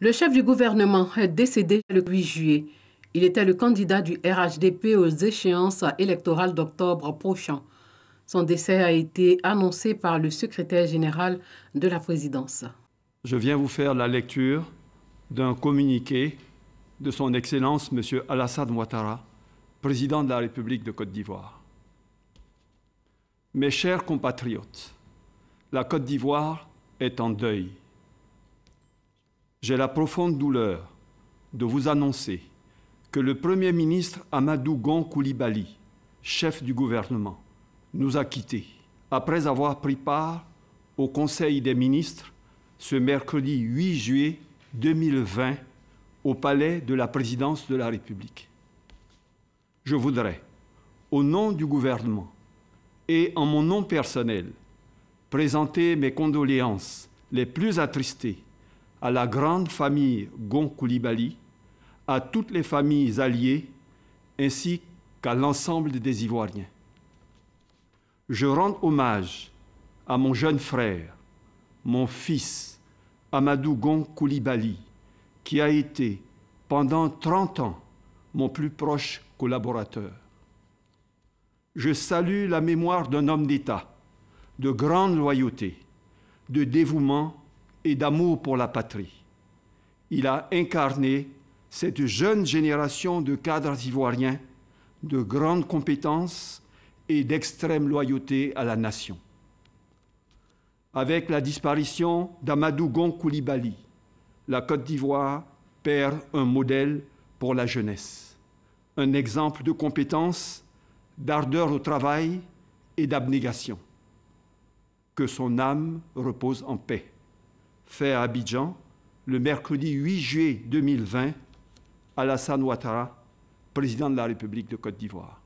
Le chef du gouvernement est décédé le 8 juillet. Il était le candidat du RHDP aux échéances électorales d'octobre prochain. Son décès a été annoncé par le secrétaire général de la présidence. Je viens vous faire la lecture d'un communiqué de son Excellence M. Alassane Ouattara, président de la République de Côte d'Ivoire. Mes chers compatriotes, la Côte d'Ivoire est en deuil. J'ai la profonde douleur de vous annoncer que le Premier ministre Amadou Gon Coulibaly, chef du gouvernement, nous a quittés après avoir pris part au Conseil des ministres ce mercredi 8 juillet 2020 au palais de la présidence de la République. Je voudrais, au nom du gouvernement et en mon nom personnel, présenter mes condoléances les plus attristées à la grande famille Gon Coulibaly, à toutes les familles alliées, ainsi qu'à l'ensemble des Ivoiriens. Je rends hommage à mon jeune frère, mon fils, Amadou Gon Coulibaly, qui a été, pendant 30 ans, mon plus proche collaborateur. Je salue la mémoire d'un homme d'État, de grande loyauté, de dévouement et d'amour pour la patrie. Il a incarné cette jeune génération de cadres ivoiriens de grandes compétences et d'extrême loyauté à la nation. Avec la disparition d'Amadou Gon Coulibaly, la Côte d'Ivoire perd un modèle pour la jeunesse, un exemple de compétence, d'ardeur au travail et d'abnégation. Que son âme repose en paix. Fait à Abidjan, le mercredi 8 juillet 2020, Alassane Ouattara, président de la République de Côte d'Ivoire.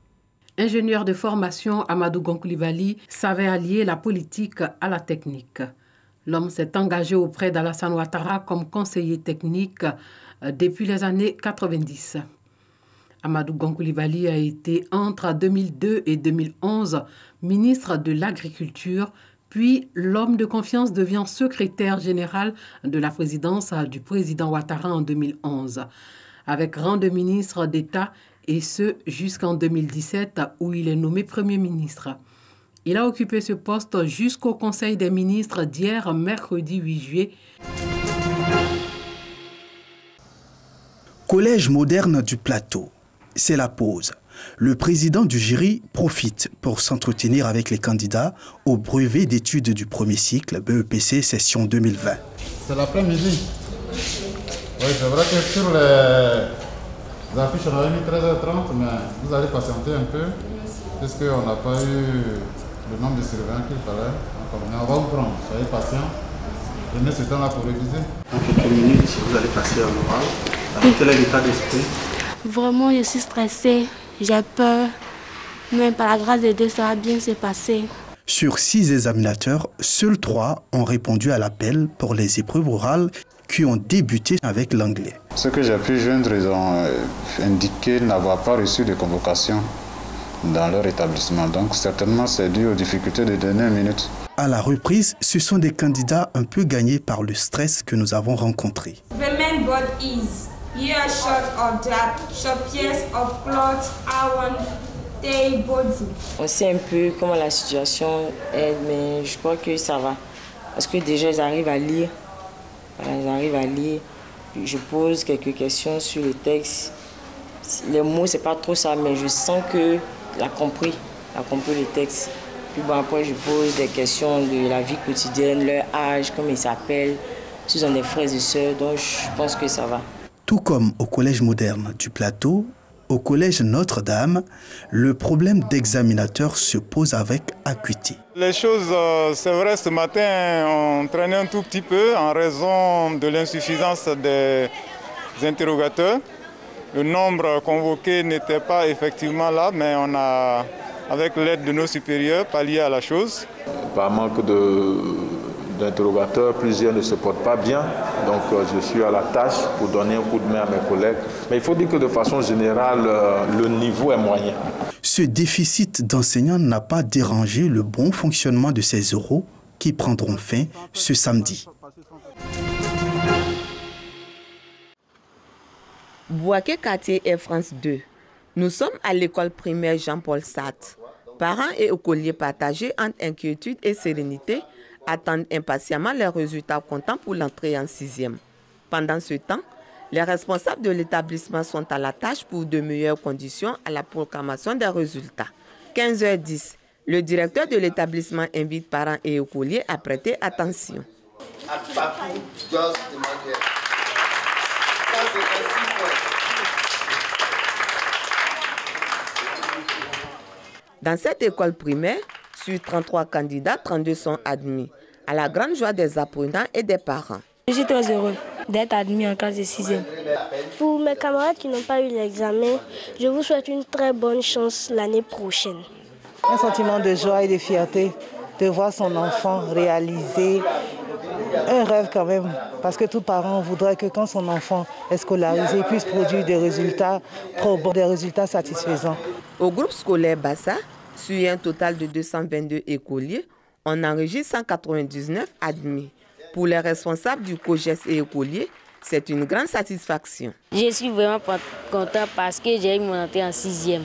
Ingénieur de formation, Amadou Gon Coulibaly savait allier la politique à la technique. L'homme s'est engagé auprès d'Alassane Ouattara comme conseiller technique depuis les années 90. Amadou Gon Coulibaly a été entre 2002 et 2011 ministre de l'Agriculture, puis l'homme de confiance devient secrétaire général de la présidence du président Ouattara en 2011, avec rang de ministre d'État, et ce jusqu'en 2017 où il est nommé Premier ministre. Il a occupé ce poste jusqu'au Conseil des ministres d'hier, mercredi 8 juillet. Collège moderne du Plateau, c'est la pause. Le président du jury profite pour s'entretenir avec les candidats au brevet d'études du premier cycle BEPC session 2020. C'est l'après-midi. Oui, c'est vrai que sur les affiches, on avait mis 13h30, mais vous allez patienter un peu, puisqu'on n'a pas eu le nombre de surveillants qu'il fallait. Mais on va vous prendre, soyez patient. Prenez ce temps-là pour réviser. En quelques minutes, vous allez passer en oral. Alors, quel est l'état d'esprit? Vraiment, je suis stressée, j'ai peur, mais par la grâce de Dieu, ça va bien se passer. Sur 6 examinateurs, seuls 3 ont répondu à l'appel pour les épreuves orales qui ont débuté avec l'anglais. Ce que j'ai pu joindre, ils ont indiqué n'avoir pas reçu de convocation dans leur établissement. Donc certainement, c'est dû aux difficultés de dernière minute. À la reprise, ce sont des candidats un peu gagnés par le stress que nous avons rencontré. Women bought ease. Here short of that, short piece of cloth, I want they body. On sait un peu comment la situation est, mais je crois que ça va. Parce que déjà, ils arrivent à lire. Voilà, ils arrivent à lire. Je pose quelques questions sur les textes. Les mots, c'est pas trop ça, mais je sens qu'il a compris les textes. Puis bon, après, je pose des questions de la vie quotidienne, leur âge, comment ils s'appellent, s'ils ont des frères et sœurs, donc je pense que ça va. Tout comme au Collège moderne du Plateau, au Collège Notre-Dame, le problème d'examinateur se pose avec acuité. Les choses, c'est vrai, ce matin, on traînait un tout petit peu en raison de l'insuffisance des interrogateurs. Le nombre convoqué n'était pas effectivement là, mais on a, avec l'aide de nos supérieurs, pallié à la chose. Par manque d'interrogateurs, plusieurs ne se portent pas bien. Donc je suis à la tâche pour donner un coup de main à mes collègues. Mais il faut dire que de façon générale, le niveau est moyen. Ce déficit d'enseignants n'a pas dérangé le bon fonctionnement de ces oraux qui prendront fin ce samedi. Bouaké quartier Air France 2. Nous sommes à l'école primaire Jean-Paul Sartre. Parents et écoliers partagés entre inquiétude et sérénité attendent impatiemment les résultats comptants pour l'entrée en 6e. Pendant ce temps, les responsables de l'établissement sont à la tâche pour de meilleures conditions à la proclamation des résultats. 15h10, le directeur de l'établissement invite parents et écoliers à prêter attention. Dans cette école primaire, sur 33 candidats, 32 sont admis, à la grande joie des apprenants et des parents. Je suis très heureux d'être admis en classe de 6e. Pour mes camarades qui n'ont pas eu l'examen, je vous souhaite une très bonne chance l'année prochaine. Un sentiment de joie et de fierté de voir son enfant réaliser un rêve quand même, parce que tout parent voudrait que quand son enfant est scolarisé, puisse produire des résultats probants, des résultats satisfaisants. Au groupe scolaire Bassa, sur un total de 222 écoliers, on enregistre 199 admis. Pour les responsables du COGES et écoliers, c'est une grande satisfaction. Je suis vraiment content parce que j'ai eu mon entrée en 6e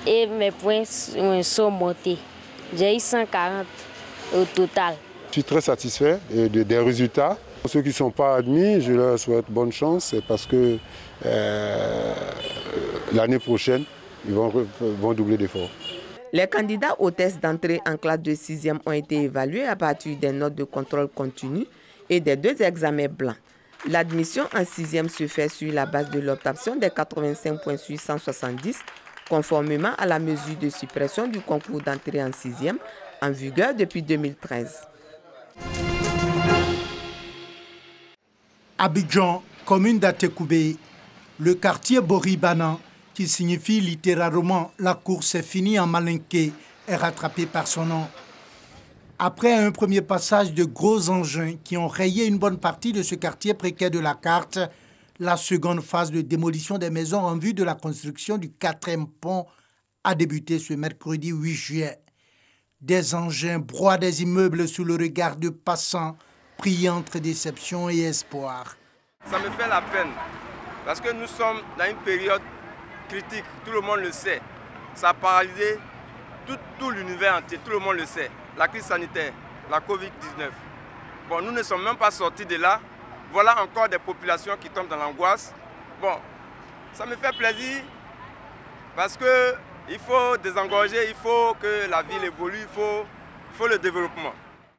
et mes points sont montés. J'ai eu 140 au total. Je suis très satisfait des résultats. Pour ceux qui ne sont pas admis, je leur souhaite bonne chance parce que l'année prochaine, ils vont doubler d'efforts. Les candidats aux tests d'entrée en classe de 6e ont été évalués à partir des notes de contrôle continu et des 2 examens blancs. L'admission en 6e se fait sur la base de l'obtention des 85 points sur 170, conformément à la mesure de suppression du concours d'entrée en 6e, en vigueur depuis 2013. Abidjan, commune d'Atekoubé, le quartier Boribana, qui signifie littéralement « la course est finie » en malinké, est rattrapé par son nom. Après un premier passage de gros engins qui ont rayé une bonne partie de ce quartier précaire de la carte, la seconde phase de démolition des maisons en vue de la construction du 4e pont a débuté ce mercredi 8 juillet. Des engins broient des immeubles sous le regard de passants, pris entre déception et espoir. Ça me fait la peine parce que nous sommes dans une période critique, tout le monde le sait. Ça a paralysé tout l'univers entier, tout le monde le sait. La crise sanitaire, la Covid-19. Bon, nous ne sommes même pas sortis de là. Voilà encore des populations qui tombent dans l'angoisse. Bon, ça me fait plaisir parce qu'il faut désengorger, il faut que la ville évolue, il faut le développement.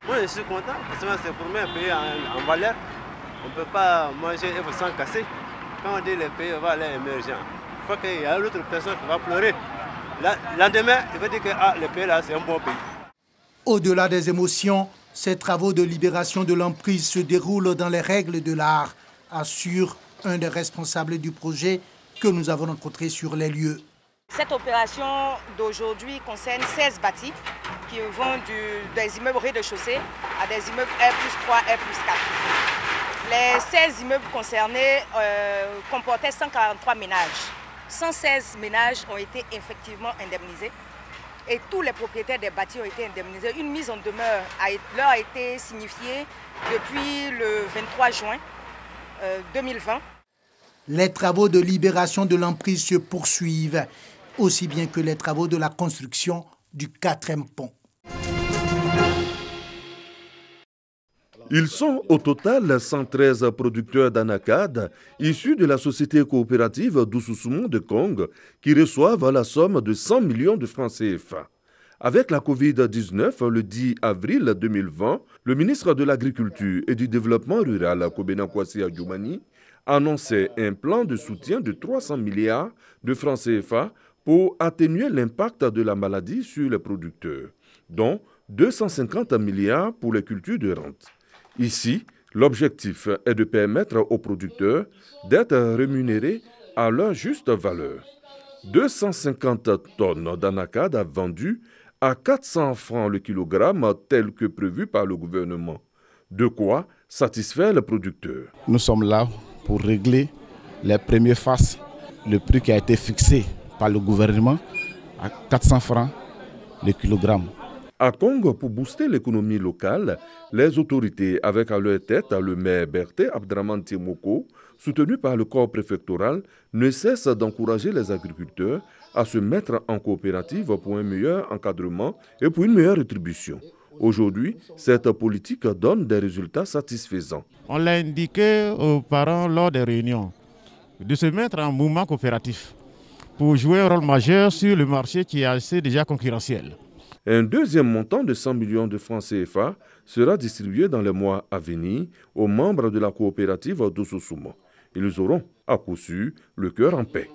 Moi je suis content parce que c'est pour moi un pays en valeur. On ne peut pas manger et sans casser. Quand on dit le pays va aller émerger, il faut qu'il y ait une autre personne qui va pleurer. Le lendemain, il va dire que le pays là c'est un bon pays. Au-delà des émotions, ces travaux de libération de l'emprise se déroulent dans les règles de l'art, assure un des responsables du projet que nous avons rencontré sur les lieux. Cette opération d'aujourd'hui concerne 16 bâtis qui vont des immeubles rez-de-chaussée à des immeubles R+3, R+4. Les 16 immeubles concernés comportaient 143 ménages. 116 ménages ont été effectivement indemnisés et tous les propriétaires des bâtis ont été indemnisés. Une mise en demeure leur a été signifiée depuis le 23 juin 2020. Les travaux de libération de l'emprise se poursuivent, aussi bien que les travaux de la construction du 4e pont. Ils sont au total 113 producteurs d'anacarde issus de la société coopérative d'Oussoussoumou de Kong qui reçoivent la somme de 100 millions de francs CFA. Avec la Covid-19, le 10 avril 2020, le ministre de l'Agriculture et du Développement rural, Kobena Kwasi Adjoumani, annonçait un plan de soutien de 300 milliards de francs CFA pour atténuer l'impact de la maladie sur les producteurs, dont 250 milliards pour les cultures de rente. Ici, l'objectif est de permettre aux producteurs d'être rémunérés à leur juste valeur. 250 tonnes d'anacarde vendues à 400 francs le kilogramme tel que prévu par le gouvernement. De quoi satisfaire les producteurs. Nous sommes là pour régler les premières phases. Le prix qui a été fixé par le gouvernement à 400 francs le kilogramme. À Kong, pour booster l'économie locale, les autorités, avec à leur tête le maire Berté Abdraman Timoko, soutenu par le corps préfectoral, ne cessent d'encourager les agriculteurs à se mettre en coopérative pour un meilleur encadrement et pour une meilleure rétribution. Aujourd'hui, cette politique donne des résultats satisfaisants. On l'a indiqué aux parents lors des réunions de se mettre en mouvement coopératif pour jouer un rôle majeur sur le marché qui est assez déjà concurrentiel. Un deuxième montant de 100 millions de francs CFA sera distribué dans les mois à venir aux membres de la coopérative d'Ososumo. Ils auront, à coup sûr, le cœur en paix.